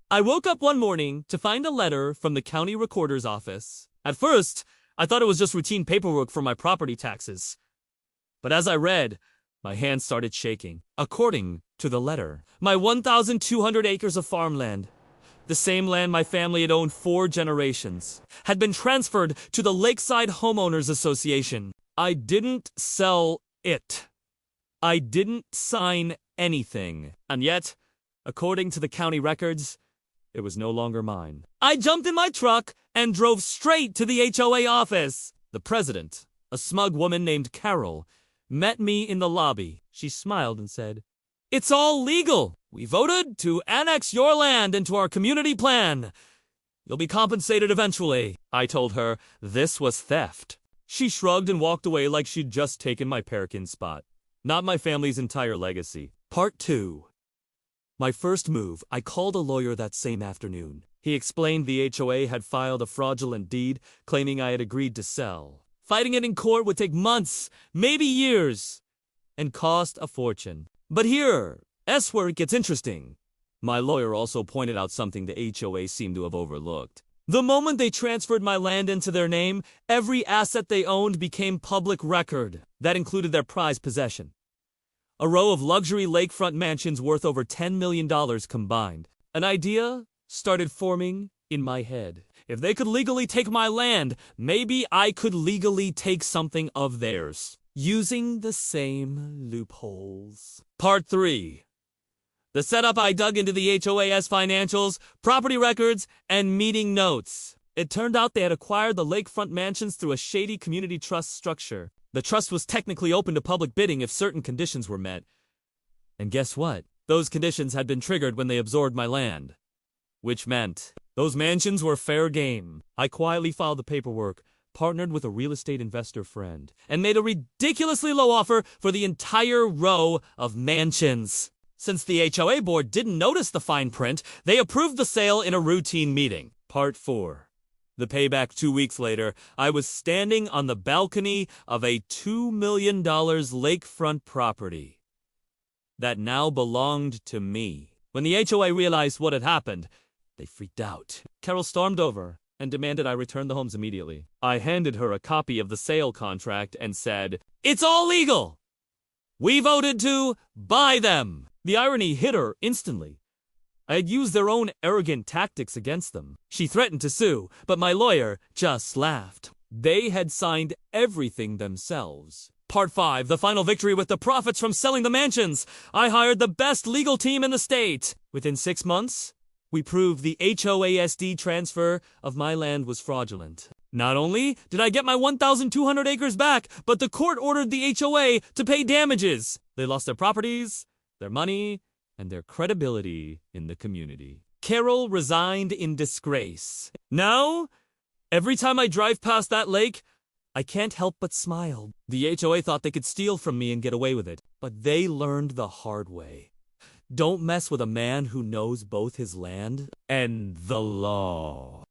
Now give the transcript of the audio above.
I woke up one morning to find a letter from the county recorder's office. At first, I thought it was just routine paperwork for my property taxes. But as I read, my hands started shaking. According to the letter, my 1,200 acres of farmland, the same land my family had owned 4 generations, had been transferred to the Lakeside Homeowners Association. I didn't sell it. I didn't sign anything. And yet, according to the county records, it was no longer mine. I jumped in my truck and drove straight to the HOA office. The president, a smug woman named Carol, met me in the lobby. She smiled and said, "It's all legal. We voted to annex your land into our community plan. You'll be compensated eventually." I told her this was theft. She shrugged and walked away like she'd just taken my Perkin spot. Not my family's entire legacy. Part 2. My first move, I called a lawyer that same afternoon. He explained the HOA had filed a fraudulent deed, claiming I had agreed to sell. Fighting it in court would take months, maybe years, and cost a fortune. But here, that's where it gets interesting. My lawyer also pointed out something the HOA seemed to have overlooked. The moment they transferred my land into their name, every asset they owned became public record. That included their prized possession, a row of luxury lakefront mansions worth over $10 million combined. An idea started forming in my head. If they could legally take my land, maybe I could legally take something of theirs, using the same loopholes. Part 3. The setup. I dug into the HOA's financials, property records, and meeting notes. It turned out they had acquired the lakefront mansions through a shady community trust structure. The trust was technically open to public bidding if certain conditions were met. And guess what? Those conditions had been triggered when they absorbed my land. Which meant those mansions were fair game. I quietly filed the paperwork, partnered with a real estate investor friend, and made a ridiculously low offer for the entire row of mansions. Since the HOA board didn't notice the fine print, they approved the sale in a routine meeting. Part 4. The payback 2 weeks later, I was standing on the balcony of a $2 million lakefront property that now belonged to me. When the HOA realized what had happened, they freaked out. Carol stormed over and demanded I return the homes immediately. I handed her a copy of the sale contract and said, "It's all legal. We voted to buy them." The irony hit her instantly. I had used their own arrogant tactics against them. She threatened to sue, but my lawyer just laughed. They had signed everything themselves. Part 5, the final victory with the profits from selling the mansions. I hired the best legal team in the state. Within 6 months, we proved the HOASD transfer of my land was fraudulent. Not only did I get my 1,200 acres back, but the court ordered the HOA to pay damages. They lost their properties, their money, and their credibility in the community. Carol resigned in disgrace. Now, every time I drive past that lake, I can't help but smile. The HOA thought they could steal from me and get away with it, but they learned the hard way. Don't mess with a man who knows both his land and the law.